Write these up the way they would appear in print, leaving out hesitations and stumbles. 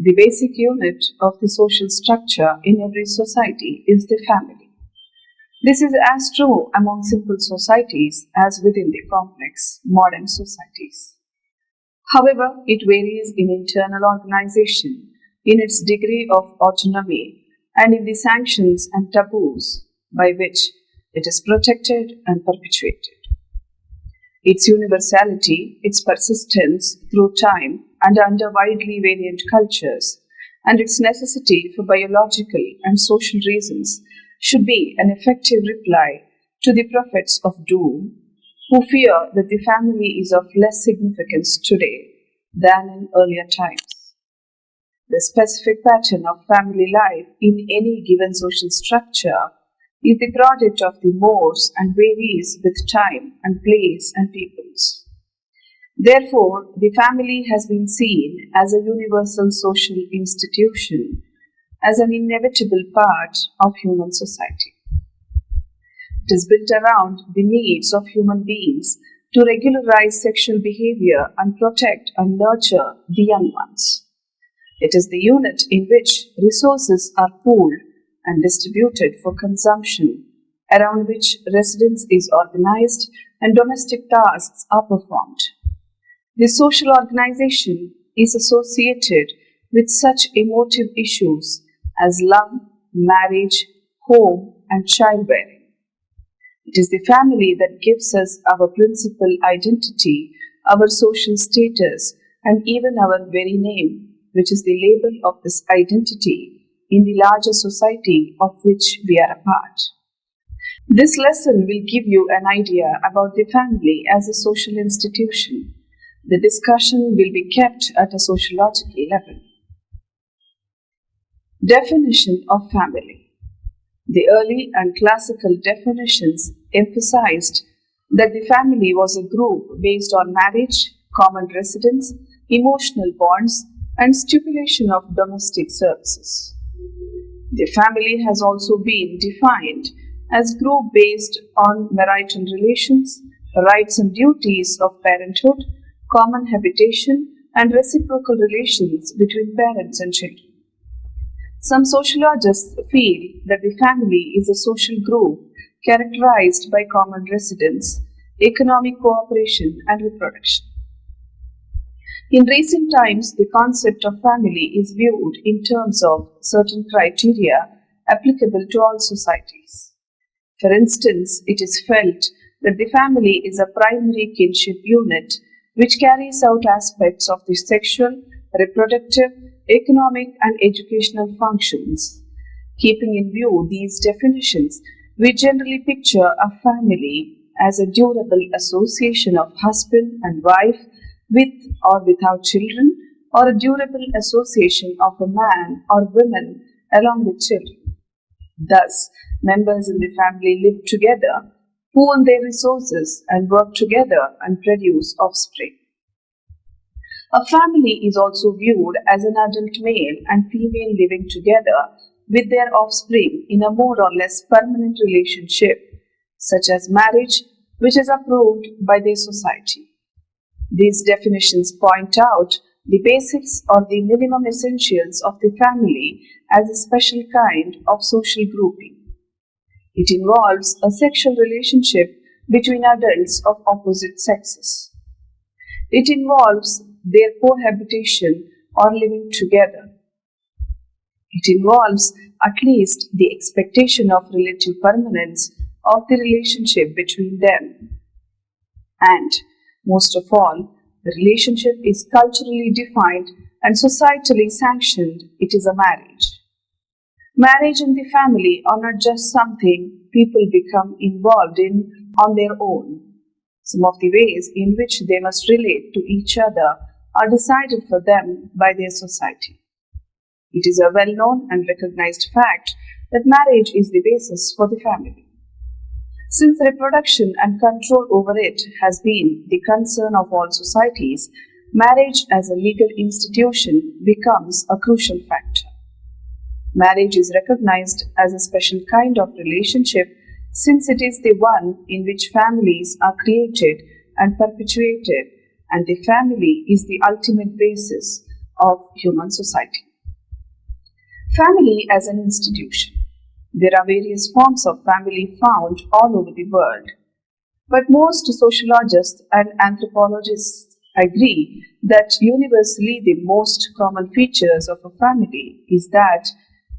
The basic unit of the social structure in every society is the family. This is as true among simple societies as within the complex modern societies. However, it varies in internal organization, in its degree of autonomy, and in the sanctions and taboos by which it is protected and perpetuated. Its universality, its persistence through time and under widely variant cultures, and its necessity for biological and social reasons should be an effective reply to the prophets of doom who fear that the family is of less significance today than in earlier times. The specific pattern of family life in any given social structure is the product of the mores and varies with time and place and peoples. Therefore, the family has been seen as a universal social institution, as an inevitable part of human society. It is built around the needs of human beings to regularize sexual behavior and protect and nurture the young ones. It is the unit in which resources are pooled and distributed for consumption, around which residence is organized and domestic tasks are performed. This social organization is associated with such emotive issues as love, marriage, home, and childbearing. It is the family that gives us our principal identity, our social status, and even our very name, which is the label of this identity in the larger society of which we are a part. This lesson will give you an idea about the family as a social institution. The discussion will be kept at a sociological level. Definition of family. The early and classical definitions emphasized that the family was a group based on marriage, common residence, emotional bonds, and stipulation of domestic services. The family has also been defined as group based on marital relations, rights and duties of parenthood, common habitation, and reciprocal relations between parents and children. Some sociologists feel that the family is a social group characterized by common residence, economic cooperation, and reproduction. In recent times, the concept of family is viewed in terms of certain criteria applicable to all societies. For instance, it is felt that the family is a primary kinship unit which carries out aspects of the sexual, reproductive, economic, and educational functions. Keeping in view these definitions, we generally picture a family as a durable association of husband and wife with or without children, or a durable association of a man or woman along with children. Thus, members in the family live together, pool their resources, and work together and produce offspring. A family is also viewed as an adult male and female living together with their offspring in a more or less permanent relationship, such as marriage, which is approved by their society. These definitions point out the basics or the minimum essentials of the family as a special kind of social grouping. It involves a sexual relationship between adults of opposite sexes. It involves their cohabitation or living together. It involves at least the expectation of relative permanence of the relationship between them. And, most of all, the relationship is culturally defined and societally sanctioned. It is a marriage. Marriage and the family are not just something people become involved in on their own. Some of the ways in which they must relate to each other are decided for them by their society. It is a well-known and recognized fact that marriage is the basis for the family. Since reproduction and control over it has been the concern of all societies, marriage as a legal institution becomes a crucial factor. Marriage is recognized as a special kind of relationship since it is the one in which families are created and perpetuated, and the family is the ultimate basis of human society. Family as an institution. There are various forms of family found all over the world, but most sociologists and anthropologists agree that universally the most common features of a family is that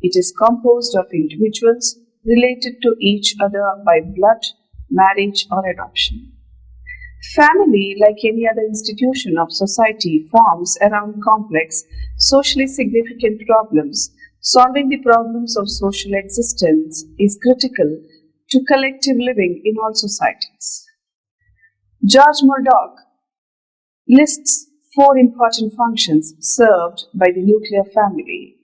it is composed of individuals related to each other by blood, marriage, or adoption. Family, like any other institution of society, forms around complex, socially significant problems. Solving the problems of social existence is critical to collective living in all societies. George Murdoch lists four important functions served by the nuclear family.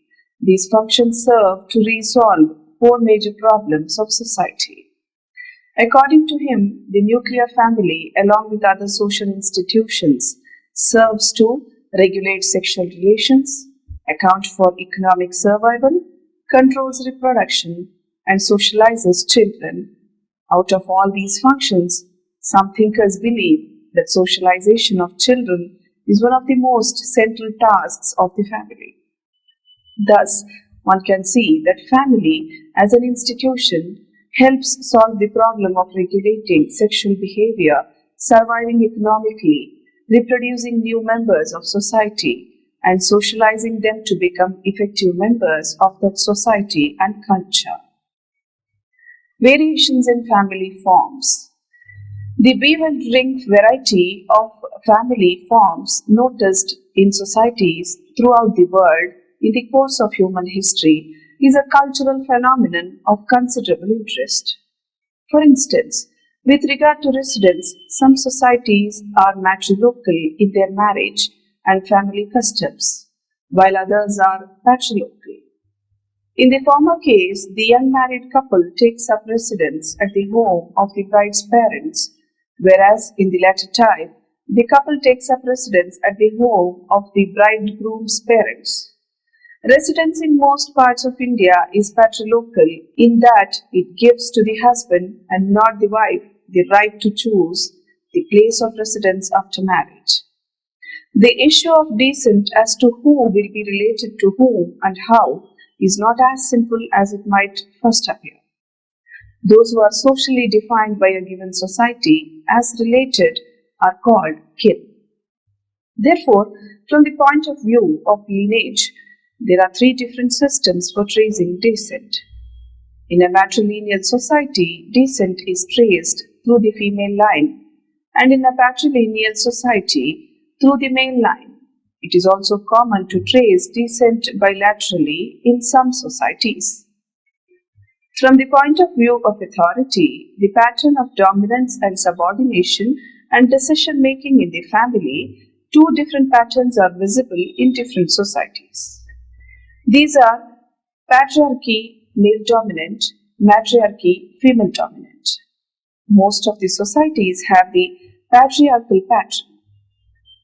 These functions serve to resolve four major problems of society. According to him, the nuclear family, along with other social institutions, serves to regulate sexual relations, account for economic survival, controls reproduction, and socializes children. Out of all these functions, some thinkers believe that socialization of children is one of the most central tasks of the family. Thus, one can see that family as an institution helps solve the problem of regulating sexual behavior, surviving economically, reproducing new members of society, and socializing them to become effective members of that society and culture. Variations in family forms. The beveled ring variety of family forms noticed in societies throughout the world in the course of human history is a cultural phenomenon of considerable interest. For instance, with regard to residence, some societies are matrilocal in their marriage and family customs, while others are patrilocal. In the former case, the young married couple takes up residence at the home of the bride's parents, whereas in the latter type, the couple takes up residence at the home of the bridegroom's parents. Residence in most parts of India is patrilocal in that it gives to the husband and not the wife the right to choose the place of residence after marriage. The issue of descent as to who will be related to whom and how is not as simple as it might first appear. Those who are socially defined by a given society as related are called kin. Therefore, from the point of view of lineage, there are three different systems for tracing descent. In a matrilineal society, descent is traced through the female line, and in a patrilineal society, through the male line. It is also common to trace descent bilaterally in some societies. From the point of view of authority, the pattern of dominance and subordination and decision making in the family, two different patterns are visible in different societies. These are patriarchy, male dominant, matriarchy, female dominant. Most of the societies have the patriarchal pattern.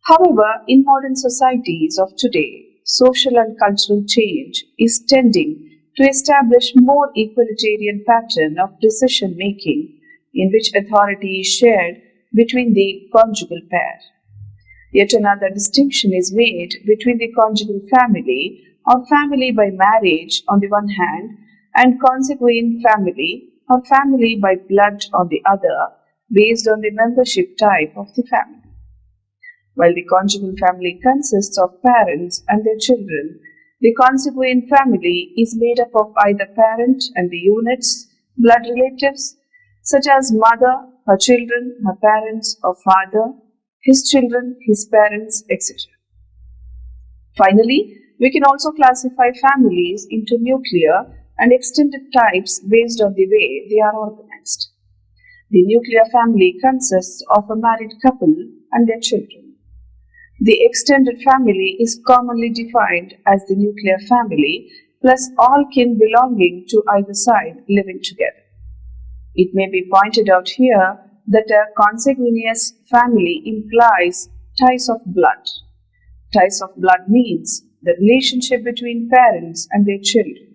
However, in modern societies of today, social and cultural change is tending to establish more equalitarian pattern of decision making in which authority is shared between the conjugal pair. Yet another distinction is made between the conjugal family or family by marriage on the one hand and consanguine family or family by blood on the other, based on the membership type of the family. While the conjugal family consists of parents and their children, the consanguine family is made up of either parent and the units, blood relatives, such as mother, her children, her parents, or father, his children, his parents, etc. Finally, we can also classify families into nuclear and extended types based on the way they are organized. The nuclear family consists of a married couple and their children. The extended family is commonly defined as the nuclear family plus all kin belonging to either side living together. It may be pointed out here that a consanguineous family implies ties of blood. Ties of blood means the relationship between parents and their children,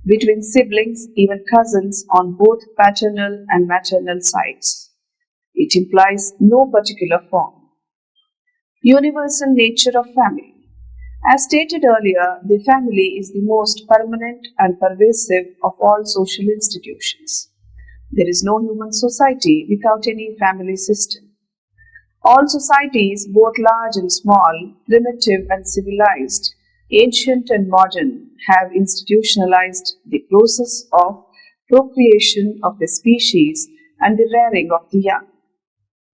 between siblings, even cousins on both paternal and maternal sides. It implies no particular form. Universal nature of family. As stated earlier, the family is the most permanent and pervasive of all social institutions. There is no human society without any family system. All societies, both large and small, primitive and civilized, ancient and modern, have institutionalized the process of procreation of the species and the rearing of the young.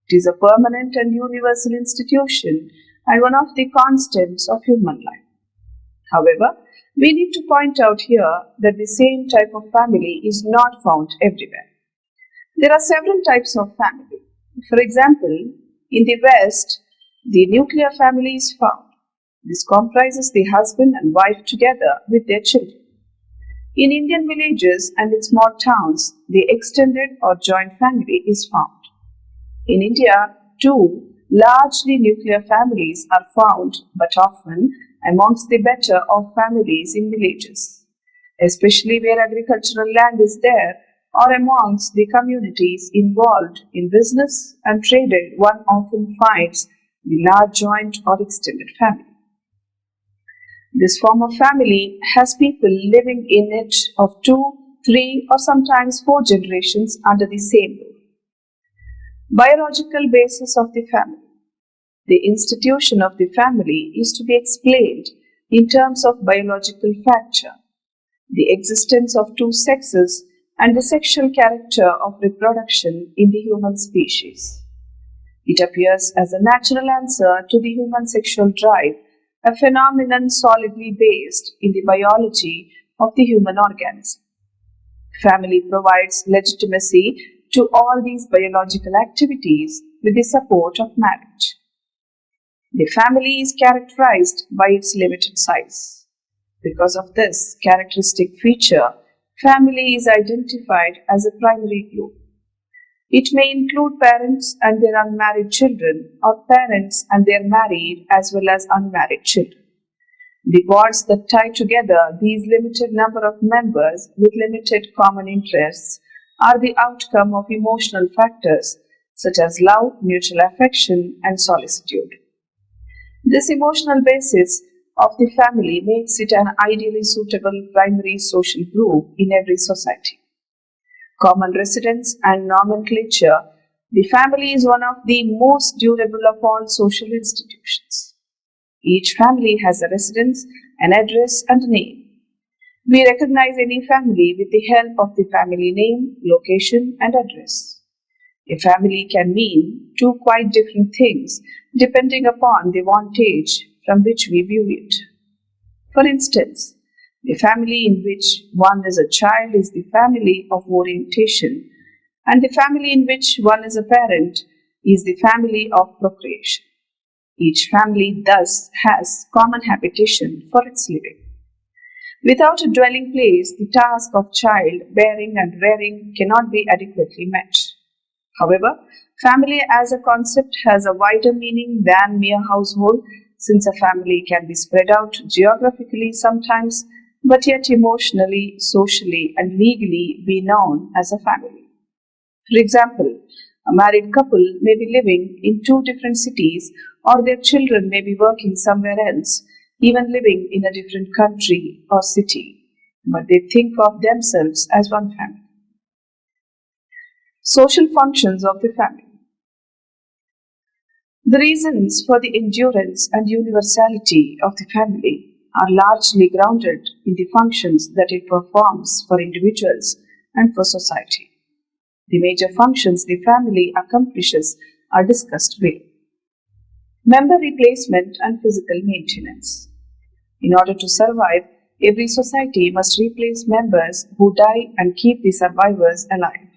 It is a permanent and universal institution and one of the constants of human life. However, we need to point out here that the same type of family is not found everywhere. There are several types of family. For example, in the West, the nuclear family is found. This comprises the husband and wife together with their children. In Indian villages and in small towns, the extended or joint family is found. In India, too, largely nuclear families are found, but often amongst the better off families in villages, especially where agricultural land is there or amongst the communities involved in business and trade, one often finds the large joint or extended family. This form of family has people living in it of 2, 3, or sometimes 4 generations under the same roof. Biological basis of the family. The institution of the family is to be explained in terms of biological factor, the existence of 2 sexes and the sexual character of reproduction in the human species. It appears as a natural answer to the human sexual drive, a phenomenon solidly based in the biology of the human organism. Family provides legitimacy to all these biological activities with the support of marriage. The family is characterized by its limited size. Because of this characteristic feature, family is identified as a primary group. It may include parents and their unmarried children, or parents and their married as well as unmarried children. The bonds that tie together these limited number of members with limited common interests are the outcome of emotional factors such as love, mutual affection, and solicitude. This emotional basis of the family makes it an ideally suitable primary social group in every society. Common residence and nomenclature, the family is one of the most durable of all social institutions. Each family has a residence, an address, and a name. We recognize any family with the help of the family name, location, and address. A family can mean 2 quite different things depending upon the vantage from which we view it. For instance, the family in which one is a child is the family of orientation, and the family in which one is a parent is the family of procreation. Each family thus has common habitation for its living. Without a dwelling place, the task of child bearing and rearing cannot be adequately met. However, family as a concept has a wider meaning than mere household, since a family can be spread out geographically sometimes, but yet emotionally, socially, and legally be known as a family. For example, a married couple may be living in 2 different cities, or their children may be working somewhere else, even living in a different country or city, but they think of themselves as one family. Social functions of the family. The reasons for the endurance and universality of the family are largely grounded in the functions that it performs for individuals and for society. The major functions the family accomplishes are discussed below. Member replacement and physical maintenance. In order to survive, every society must replace members who die and keep the survivors alive.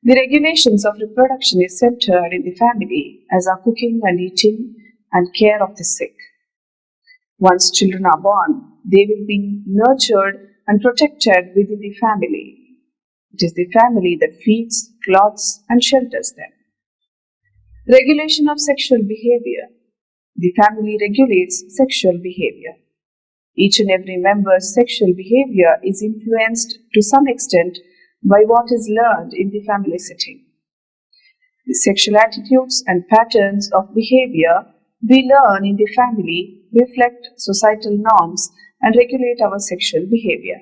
The regulations of reproduction is centered in the family, as are cooking and eating and care of the sick. Once children are born, they will be nurtured and protected within the family. It is the family that feeds, clothes, and shelters them. Regulation of sexual behavior. The family regulates sexual behavior. Each and every member's sexual behavior is influenced to some extent by what is learned in the family setting. The sexual attitudes and patterns of behavior we learn in the family reflect societal norms, and regulate our sexual behavior.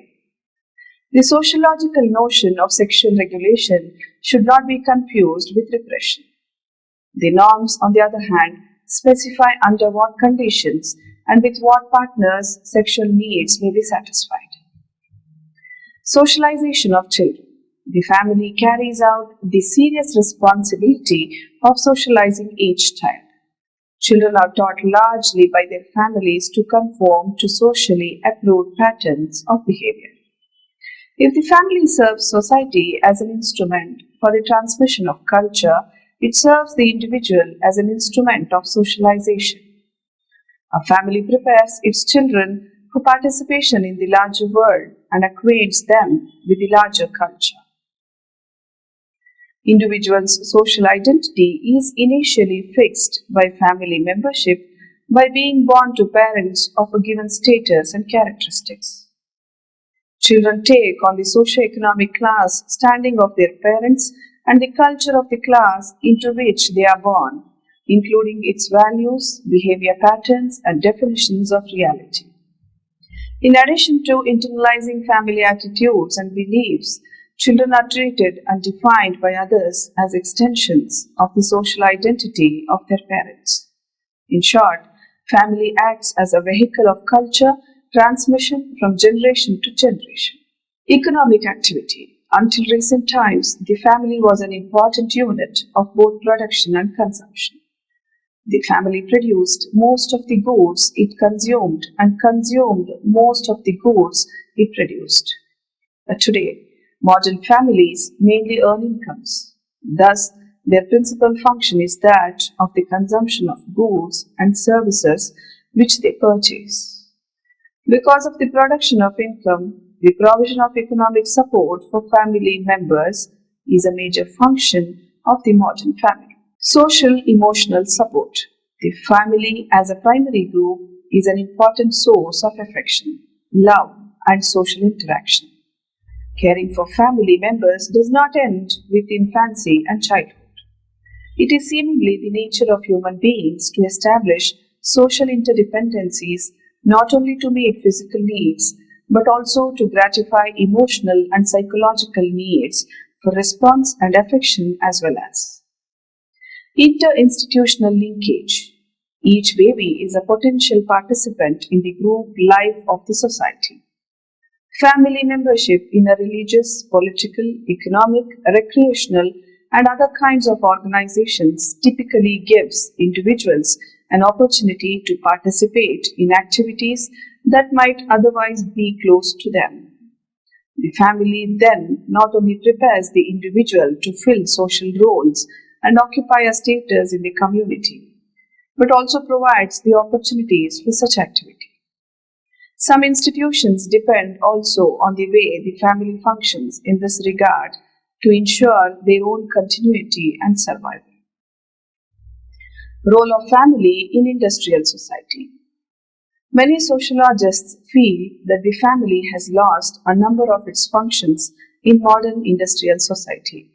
The sociological notion of sexual regulation should not be confused with repression. The norms, on the other hand, specify under what conditions and with what partners sexual needs may be satisfied. Socialization of children. The family carries out the serious responsibility of socializing each child. Children are taught largely by their families to conform to socially approved patterns of behavior. If the family serves society as an instrument for the transmission of culture, it serves the individual as an instrument of socialization. A family prepares its children for participation in the larger world and acquaints them with the larger culture. Individuals' social identity is initially fixed by family membership by being born to parents of a given status and characteristics. Children take on the socio-economic class standing of their parents and the culture of the class into which they are born, including its values, behavior patterns, and definitions of reality. In addition to internalizing family attitudes and beliefs, children are treated and defined by others as extensions of the social identity of their parents. In short, family acts as a vehicle of culture transmission from generation to generation. Economic activity. Until recent times, the family was an important unit of both production and consumption. The family produced most of the goods it consumed and consumed most of the goods it produced. But today, modern families mainly earn incomes. Thus, their principal function is that of the consumption of goods and services which they purchase. Because of the production of income, the provision of economic support for family members is a major function of the modern family. Social emotional support. The family as a primary group is an important source of affection, love, and social interaction. Caring for family members does not end with infancy and childhood. It is seemingly the nature of human beings to establish social interdependencies not only to meet physical needs, but also to gratify emotional and psychological needs for response and affection as well as. Inter-institutional linkage. Each baby is a potential participant in the group life of the society. Family membership in a religious, political, economic, recreational, and other kinds of organizations typically gives individuals an opportunity to participate in activities that might otherwise be close to them. The family then not only prepares the individual to fill social roles and occupy a status in the community, but also provides the opportunities for such activity. Some institutions depend also on the way the family functions in this regard to ensure their own continuity and survival. Role of family in industrial society. Many sociologists feel that the family has lost a number of its functions in modern industrial society.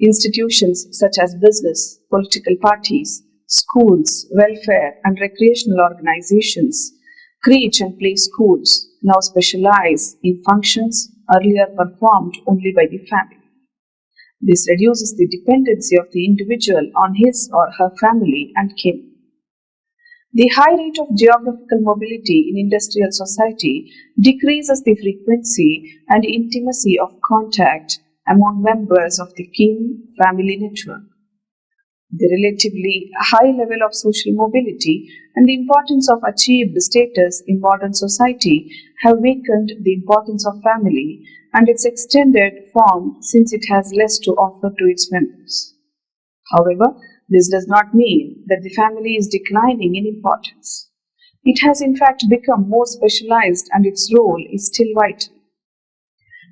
Institutions such as business, political parties, schools, welfare, and recreational organizations, creche and play schools now specialize in functions earlier performed only by the family. This reduces the dependency of the individual on his or her family and kin. The high rate of geographical mobility in industrial society decreases the frequency and intimacy of contact among members of the kin family network. The relatively high level of social mobility and the importance of achieved status in modern society have weakened the importance of family and its extended form since it has less to offer to its members. However, this does not mean that the family is declining in importance. It has in fact become more specialized and its role is still vital.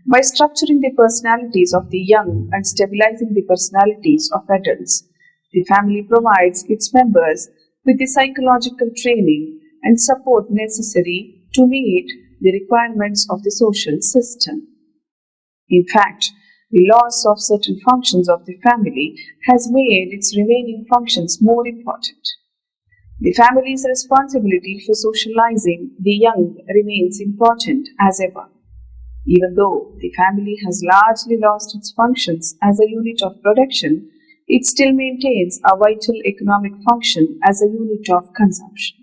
By structuring the personalities of the young and stabilizing the personalities of adults, the family provides its members with the psychological training and support necessary to meet the requirements of the social system. In fact, the loss of certain functions of the family has made its remaining functions more important. The family's responsibility for socializing the young remains important as ever. Even though the family has largely lost its functions as a unit of production, it still maintains a vital economic function as a unit of consumption.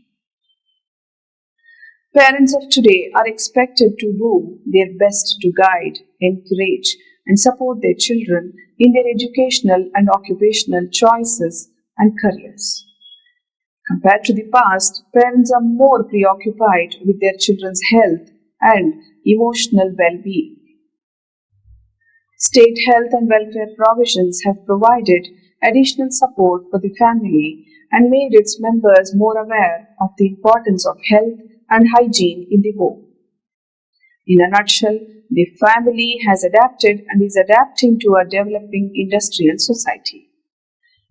Parents of today are expected to do their best to guide, encourage, and support their children in their educational and occupational choices and careers. Compared to the past, parents are more preoccupied with their children's health and emotional well being. State health and welfare provisions have provided additional support for the family and made its members more aware of the importance of health and hygiene in the home. In a nutshell, the family has adapted and is adapting to a developing industrial society.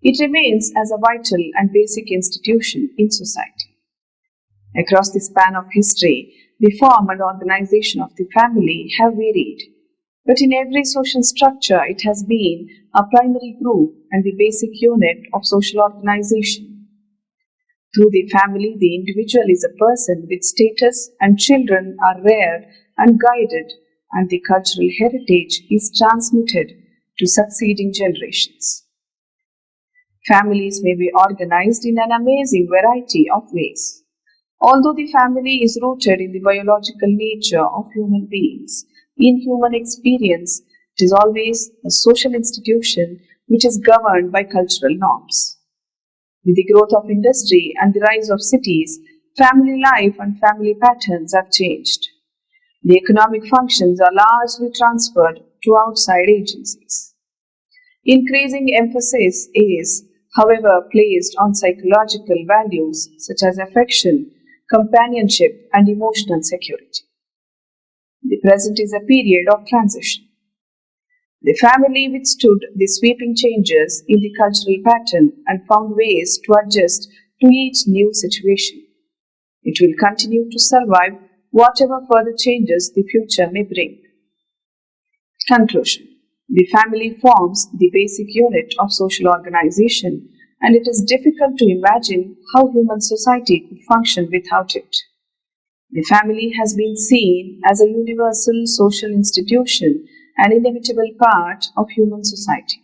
It remains as a vital and basic institution in society. Across the span of history, the form and organization of the family have varied, but in every social structure it has been a primary group and the basic unit of social organization. Through the family, the individual is a person with status and children are reared and guided, and the cultural heritage is transmitted to succeeding generations. Families may be organized in an amazing variety of ways. Although the family is rooted in the biological nature of human beings, in human experience, it is always a social institution which is governed by cultural norms. With the growth of industry and the rise of cities, family life and family patterns have changed. The economic functions are largely transferred to outside agencies. Increasing emphasis is, however, placed on psychological values such as affection, companionship, and emotional security. The present is a period of transition. The family withstood the sweeping changes in the cultural pattern and found ways to adjust to each new situation. It will continue to survive whatever further changes the future may bring. Conclusion. The family forms the basic unit of social organization, and it is difficult to imagine how human society could function without it. The family has been seen as a universal social institution, an inevitable part of human society.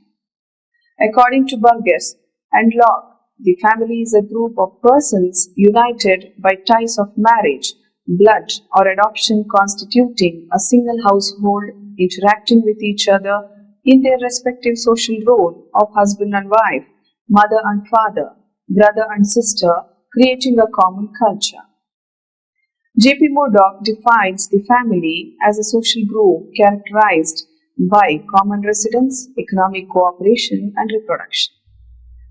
According to Burgess and Locke, the family is a group of persons united by ties of marriage, blood, or adoption constituting a single household, interacting with each other in their respective social role of husband and wife, mother and father, brother and sister, creating a common culture. J.P. Murdoch defines the family as a social group characterized by common residence, economic cooperation, and reproduction.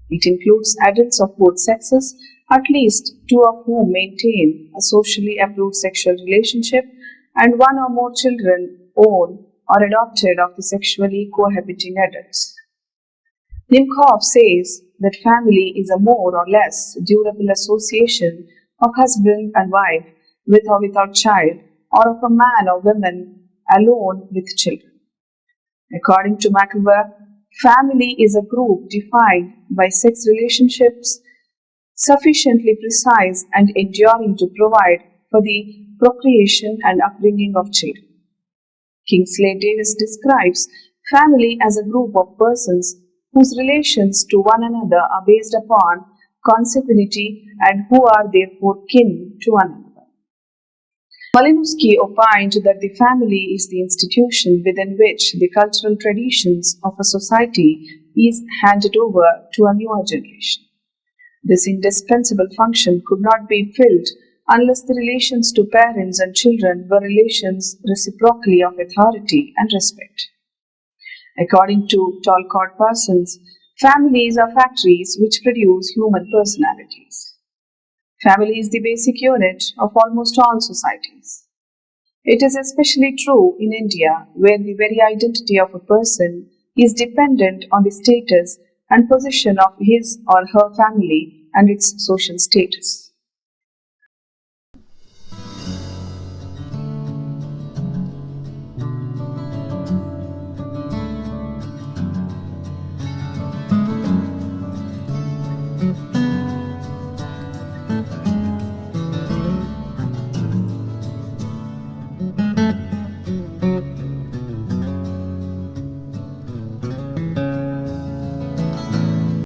It includes adults of both sexes, at least two of whom maintain a socially approved sexual relationship, and one or more children own or adopted of the sexually cohabiting adults. Nimkov says that family is a more or less durable association of husband and wife with or without child, or of a man or woman alone with children. According to McIlvaine, family is a group defined by sex relationships sufficiently precise and enduring to provide for the procreation and upbringing of children. Kingsley Davis describes family as a group of persons whose relations to one another are based upon consanguinity and who are therefore kin to one another. Malinowski opined that the family is the institution within which the cultural traditions of a society is handed over to a newer generation. This indispensable function could not be filled unless the relations to parents and children were relations reciprocally of authority and respect. According to Talcott Parsons, families are factories which produce human personalities. Family is the basic unit of almost all societies. It is especially true in India, where the very identity of a person is dependent on the status and position of his or her family and its social status.